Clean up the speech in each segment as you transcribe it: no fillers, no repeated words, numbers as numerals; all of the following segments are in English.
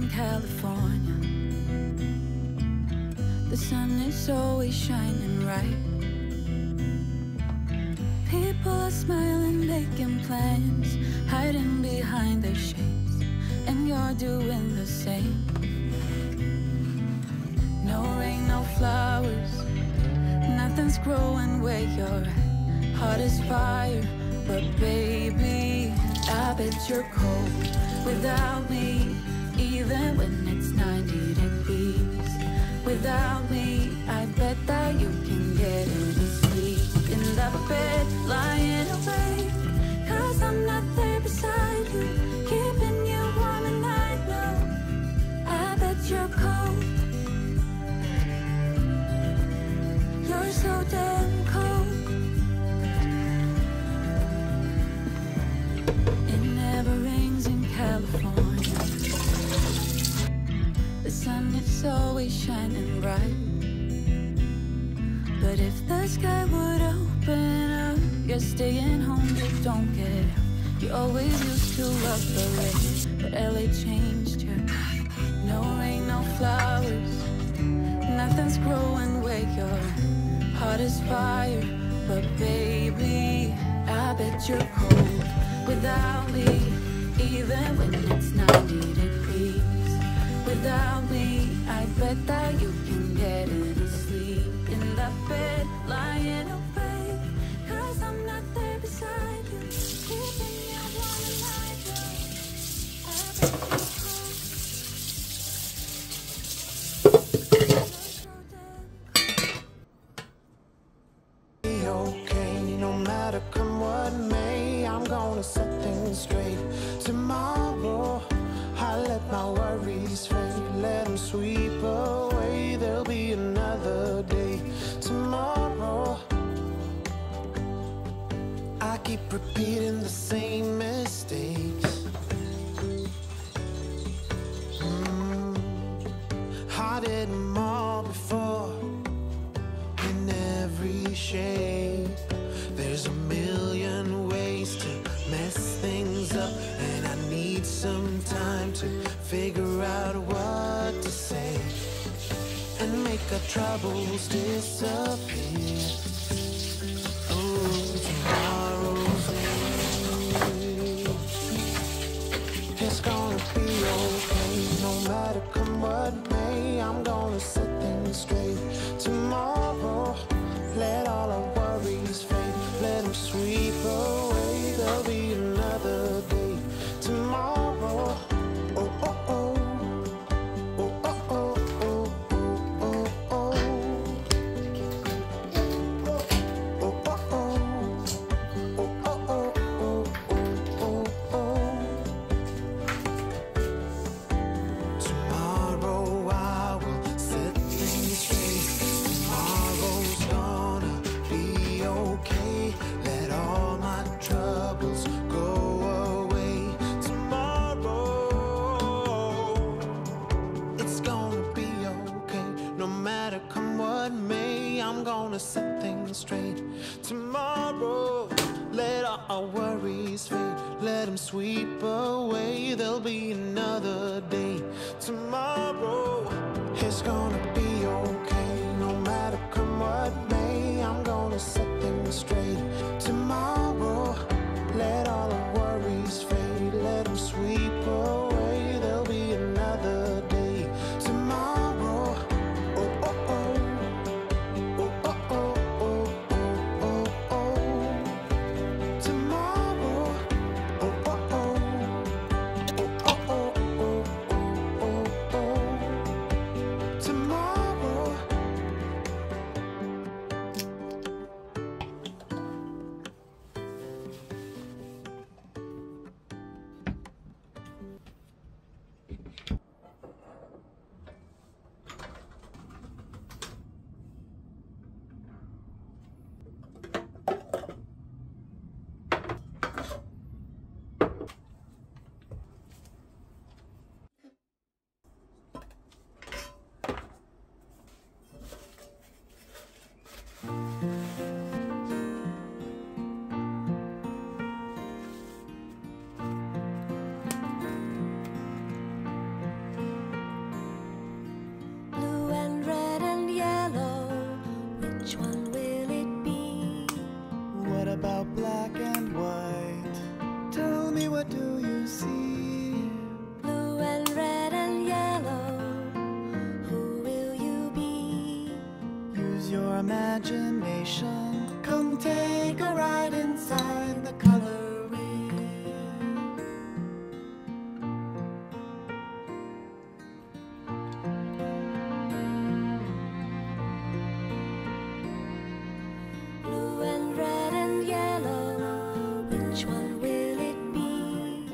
in California. The sun is always shining bright. People are smiling, making plans, hiding behind their shades, and you're doing the same. No rain, no flowers, nothing's growing where you're at. Heart is fire, but baby, I bet you're cold without me, even when it's 90 degrees. Without me, I bet that you can get any sleep in that bed, lying awake, 'cause I'm not there beside you, keeping you warm and I know, I bet you're cold. You're so damn cold. It never rains in California. The sun is always shining bright. But if the sky would open up, you're staying home, you don't get out. You always used to love the rain, but LA changed you. No rain, no flowers, nothing's growing where you're at. Heart is fire, but baby, I bet you're cold without me, even when it's 90 degrees. Without me, I bet that you can get any sleep in that bed, lying awake, 'cause I'm not there beside you, keeping you warm and I know, I bet you're cold. Okay, no matter come what may, I'm gonna set things straight. Tomorrow, I let my worries fade, let them sweep away. There'll be another day. Tomorrow, I keep repeating the same mistakes. I did them all before, in every shade. There's a million ways to mess things up, and I need some time to figure out what to say and make our troubles disappear. Oh, tomorrow's day, it's gonna be okay, no matter come what may. I'm gonna set things straight. Tomorrow, let all our worries fade, let them sweep away. There'll be another day. Tomorrow, oh oh oh, oh oh oh, oh oh oh, oh oh oh. Tomorrow I will set things straight. Tomorrow's gonna be okay. Let all my troubles go away. Tomorrow, it's gonna be okay. No matter come what may, I'm gonna set things straight. Tomorrow, let all our worries fade, let them sweep away. There'll be another day. Tomorrow, it's gonna be okay, no matter come what may. I'm gonna set things straight. Tomorrow, let all our worries fade, let them sweep away. There'll be another day. Tomorrow, oh oh oh, oh oh oh, oh oh oh. Tomorrow, oh oh oh, oh oh oh, oh oh oh. Tomorrow. Use your imagination. Come take a ride inside the color wheel. Blue and red and yellow, which one will it be?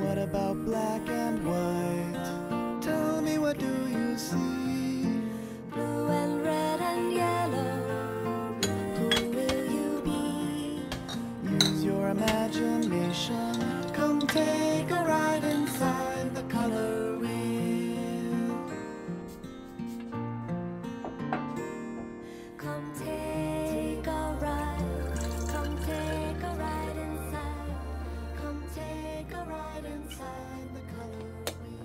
What about black and white? Tell me, what do you see? Blue and red and yellow, who will you be? Use your imagination. Come take a ride inside the color wheel. Come take a ride, come take a ride inside, come take a ride inside the color wheel.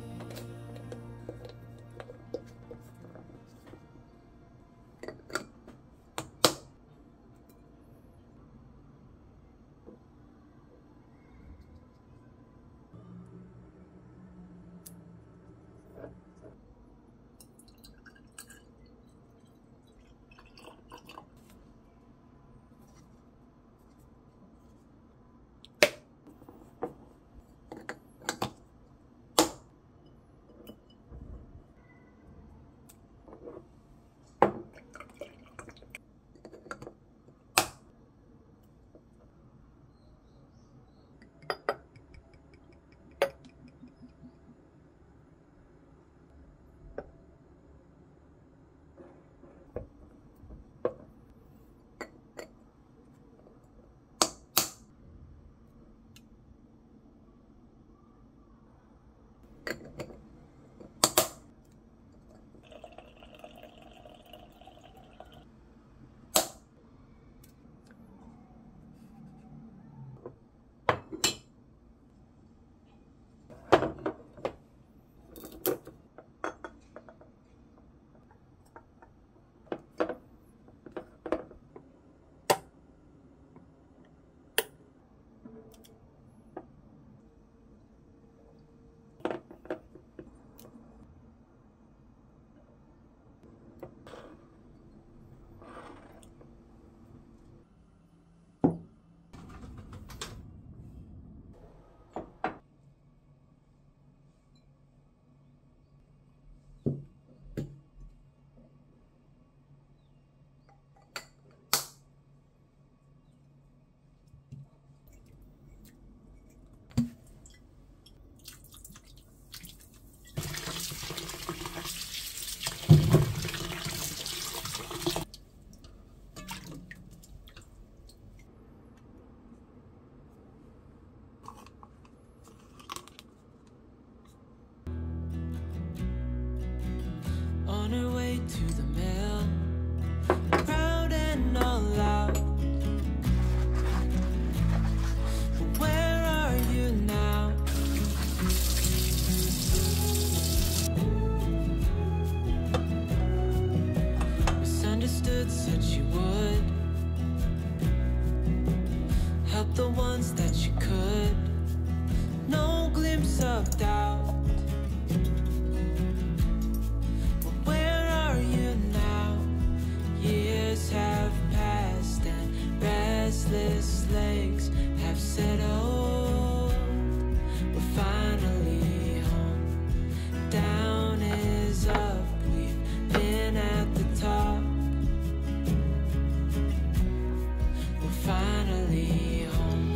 On her way to the mill, proud and all out. But where are you now? Misunderstood, said she would help the ones that she could. No glimpse of doubt. Have passed and restless legs have settled. We're finally home. Down is up. We've been at the top. We're finally home.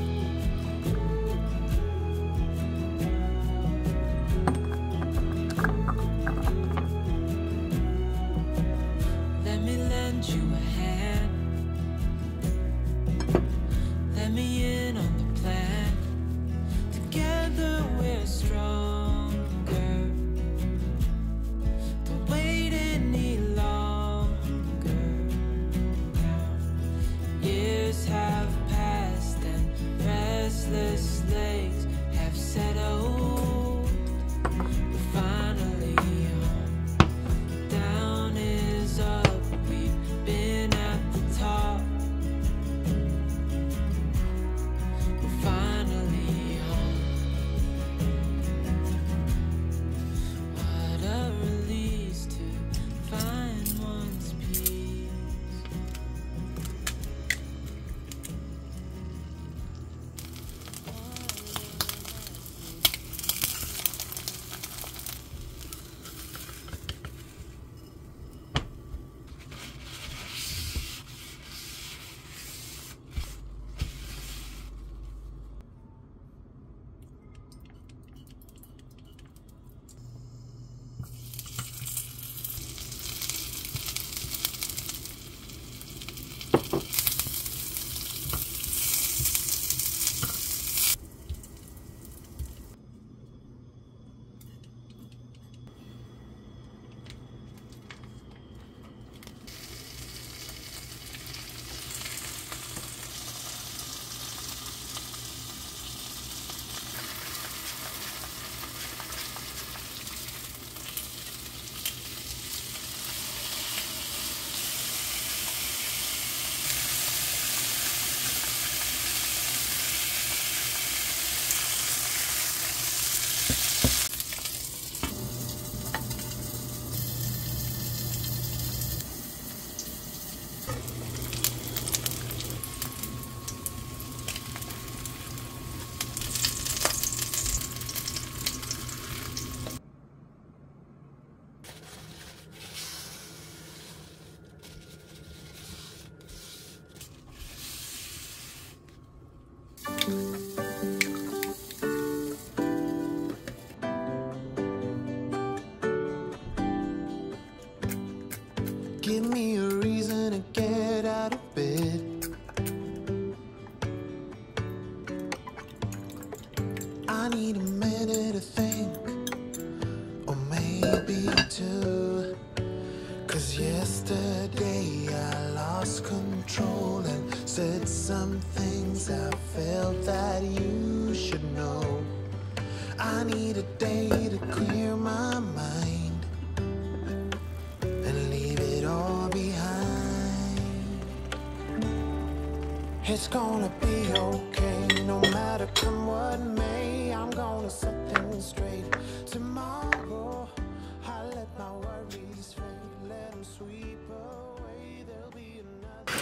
Give me a reason to get out of bed. I need a minute to think, or maybe two. 'Cause yesterday I lost control and said some things I felt that you should know. I need a day to clear my mind and leave it all behind. It's gonna be okay, no matter come what may. I'm gonna set things straight tomorrow. I let my worries fade, let them sweep away. There'll be another.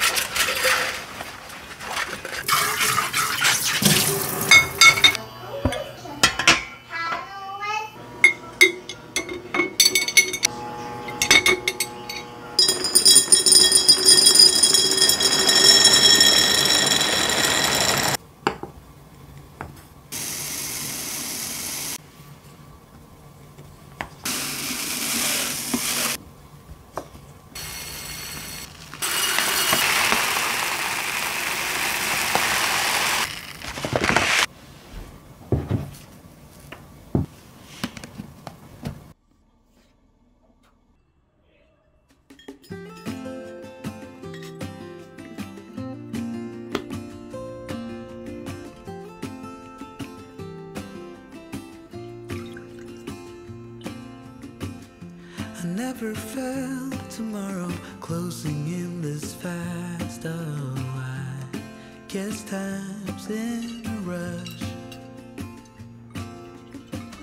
I never felt tomorrow closing in this fast. Oh, I guess time's in a rush.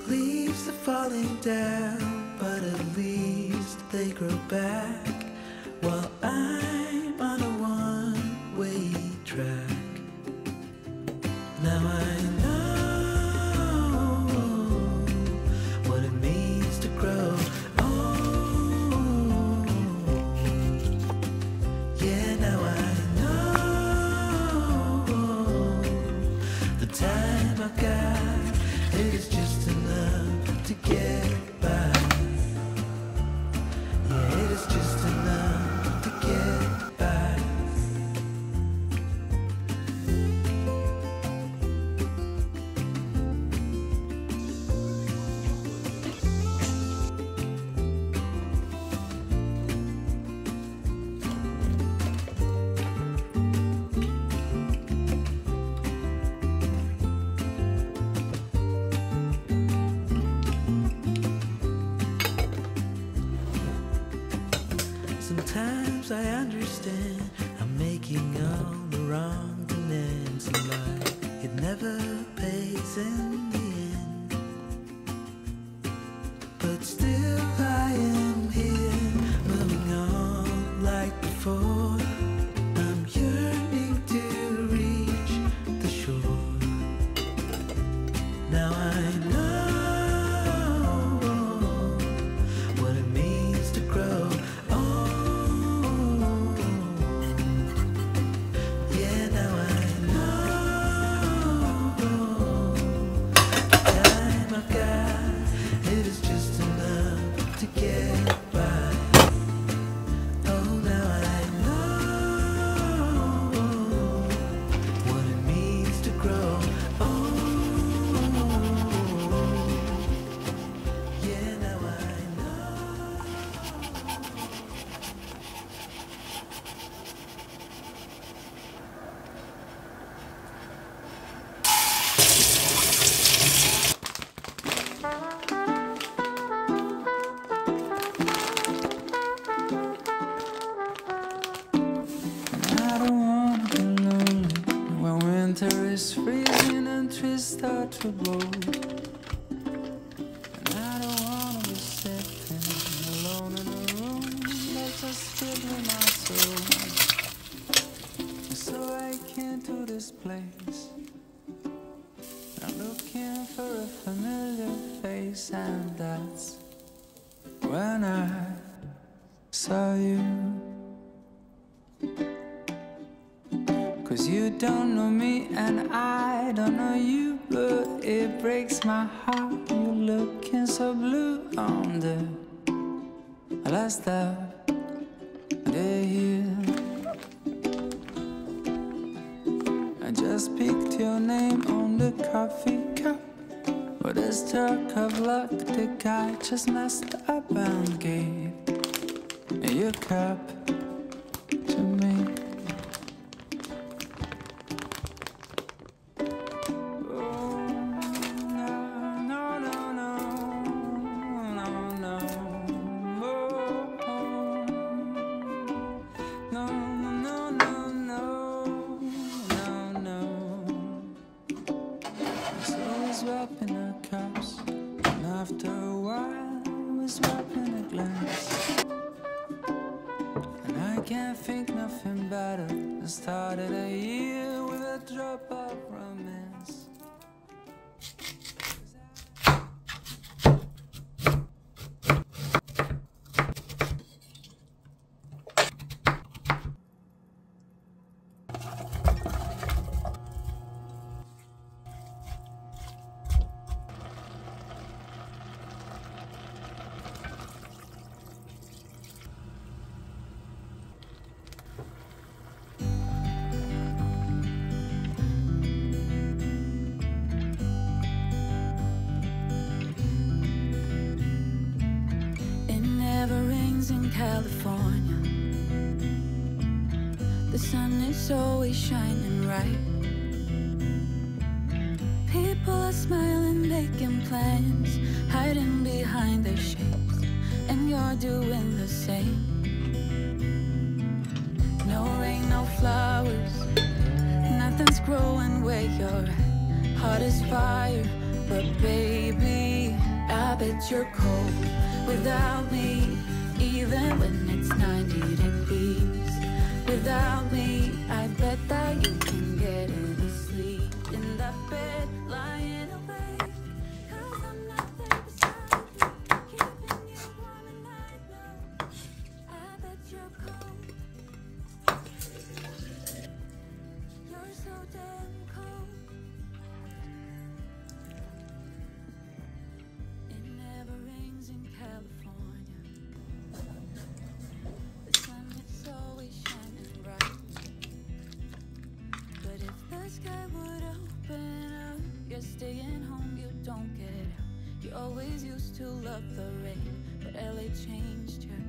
Leaves are falling down, but at least they grow back while I'm on a one-way track. Now I know what it means to grow. Sometimes I understand I'm making all the wrong demands in life. It never pays in the end, but still I am here, moving on like before. I'm yearning to reach the shore. Now I know what it means to grow. Freezing and trees start to blow, and I don't wanna be sitting alone in a room that's just filled with my soul. 'Cause you don't know me and I don't know you, but it breaks my heart. You're looking so blue on the last day here. I just picked your name on the coffee cup, but a stroke of luck, the guy just messed up and gave your cup to me. Can't think nothing better than started a year with a drop of romance. California, the sun is always shining bright. People are smiling, making plans, hiding behind their shades, and you're doing the same. No rain, no flowers, nothing's growing where you're at. Heart is fire, but baby, I bet you're cold without me. Even when it's 90 degrees, without me, I bet that you can get any sleep in that bed, lying awake. 'Cause I'm not there beside you, keeping you warm at night. No, I bet you're cold. You're so damn cold. It never rains in California. The sun is always shining bright. But if the sky would open up, you're staying home, you don't get out. You always used to love the rain, but LA changed you.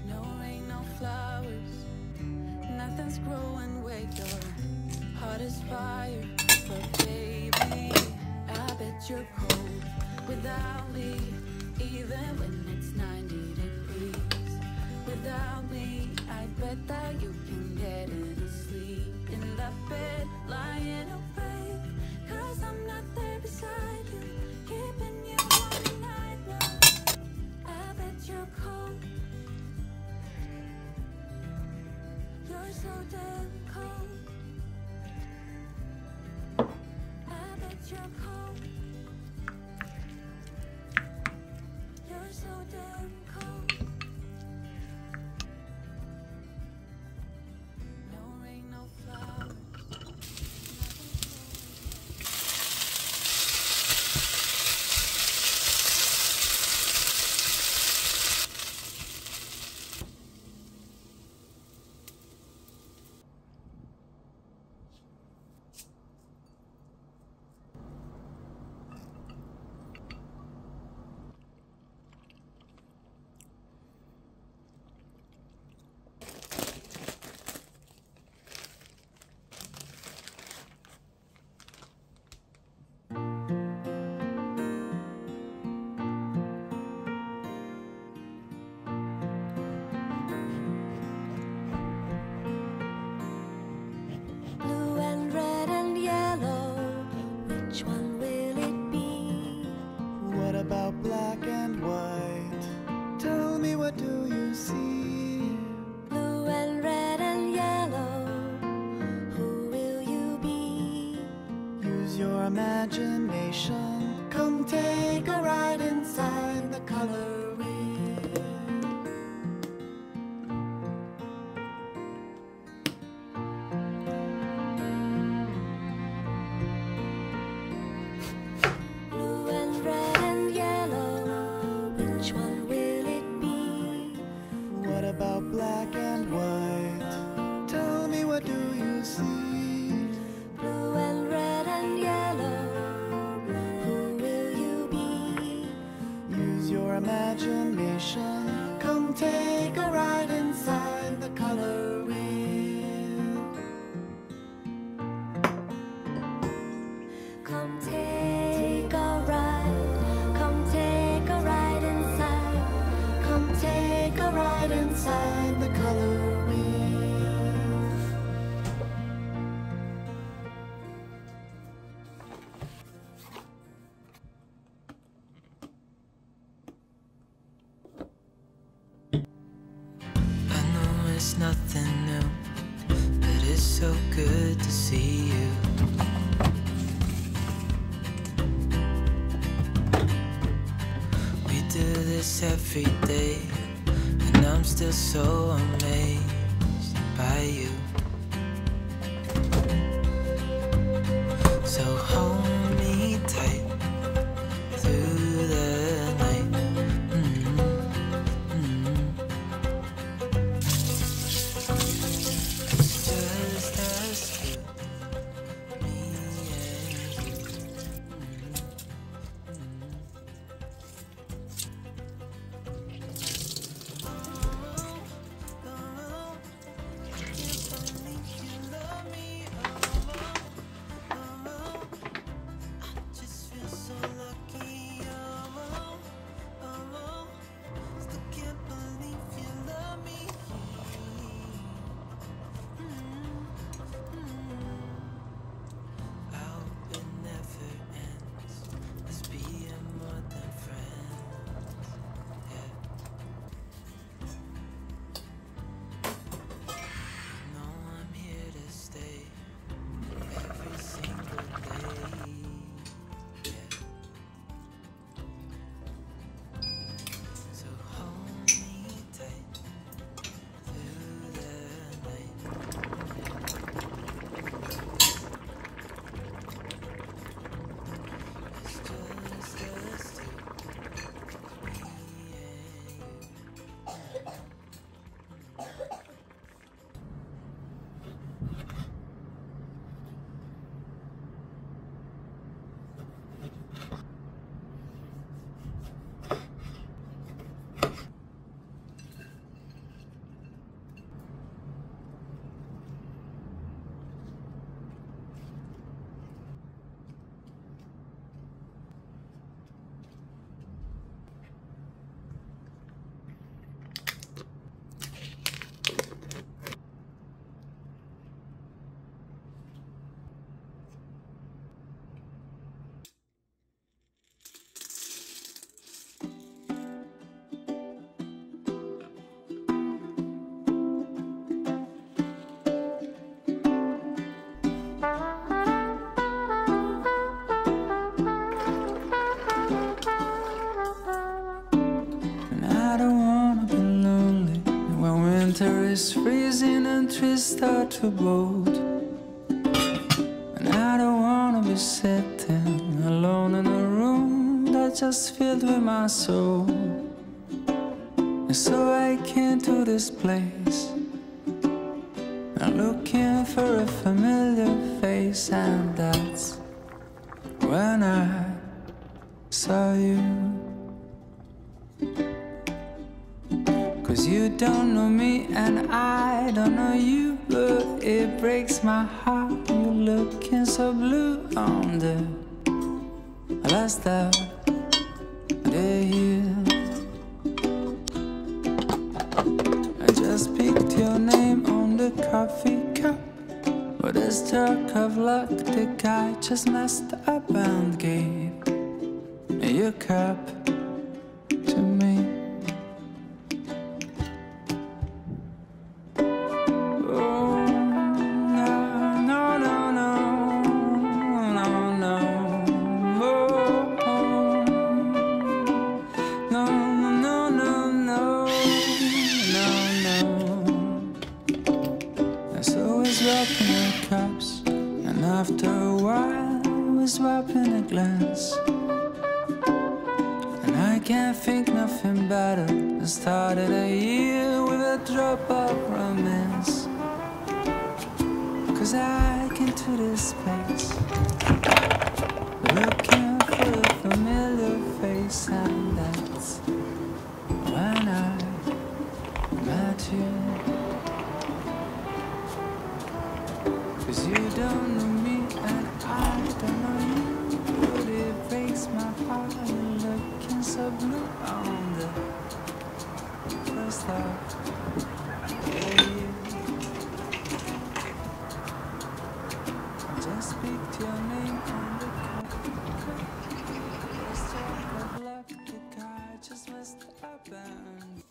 No rain, no flowers, nothing's growing where you're at. Heart is fire, but baby, I bet you're cold without me. Even when it's 90 degrees, without me, I bet that you can get any sleep in that bed, lying awake. 'Cause I'm not there beside you, keeping you warm at night. No, I bet you're cold. You're so damn cold. I bet you're cold. You're so damn cold. No rain, no flowers. Blue and red and yellow, which one will it be? What about black and white? Tell me, what do you see? Blue and red and yellow, who will you be? Use your imagination. Come take a ride inside the color wheel. it's nothing new, but it's so good to see you. We do this every day, and I'm still so amazed by you. So hold me tight through the night. It's just us two, me and you. Winter is freezing and trees start to bolt, and I don't wanna be sitting alone in a room that's just filled with my soul. And so I came to this place, I'm looking for a familiar face, and that's when I saw you. 'Cause you don't know me and I don't know you, but it breaks my heart. You're looking so blue on the last of the year. I just picked your name on the coffee cup, but a stroke of luck, the guy just messed up and gave your cup to me. After a while, we're swapping a glance, and I can't think nothing better than started a year with a drop of romance. 'Cause I came to this place looking for a familiar face, and that's when I met you. 'Cause you don't know me and I don't know you, but it breaks my heart. You're looking so blue on the first of the year. I just picked your name on the cup. A stroke of luck, the guy just messed up and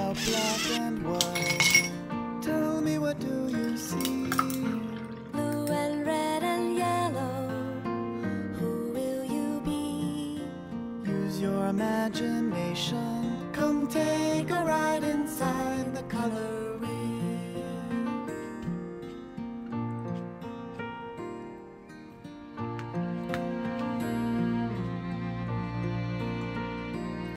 about black and white. Tell me, what do you see? Blue and red and yellow. Who will you be? Use your imagination. Come take a ride inside the color